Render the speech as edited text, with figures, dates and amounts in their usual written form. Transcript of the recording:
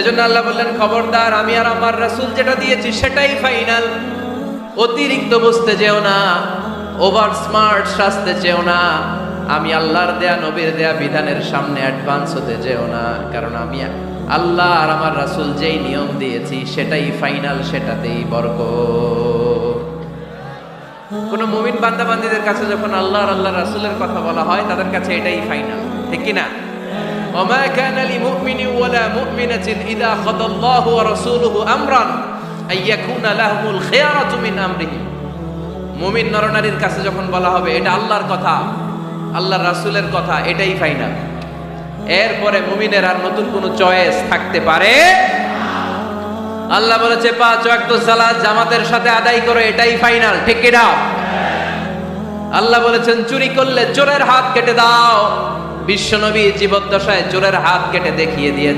এজন্য আল্লাহ বললেন, খবরদার, আমি আর আমার রাসূল যেটা দিয়েছি সেটাই ফাইনাল। অতিরিক্ত বুঝতে যেও না, ওভার স্মার্ট সাজতে যেও না, আমি আল্লাহর দেয়া নবীর দেয়া বিধানের সামনে অ্যাডভান্স হতে যেও না, কারণ আমি আল্লাহ আর আমার রাসূল যেই নিয়ম দিয়েছি সেটাই ফাইনাল, সেটাতেই বরকত। কোন মুমিন বান্দা বান্দীদের কাছে যখন আল্লাহ আর আল্লাহর রাসূলের কথা বলা হয়, তাদের কাছে এটাই ফাইনাল, ঠিক কি না? ওমা কানা লিমুমিনিন ওয়ালা মুমিনাতিন ইযা খাদাল্লাহু ওয়া রাসূলুহু আমরান আইয়াকুনা লাহুমুল খিয়ারাতু মিন আমরিহিম। মুমিন নরনারীর কাছে যখন বলা হবে এটা আল্লাহর কথা, আল্লাহর রাসূলের কথা, এটাই ফাইনাল। এরপরে মুমিনের আর নতুন কোনো চয়েস থাকতে পারে না। আল্লাহ বলেছে 5 ওয়াক্ত সালাত জামাতের সাথে আদায় করো, এটাই ফাইনাল, ঠিক কি না? আল্লাহ বলেছেন চুরি করলে চোরের হাত কেটে দাও। বিশ্বনবী জীবদ্দশায় চোরের হাত কেটে দেখিয়ে দিয়েছে।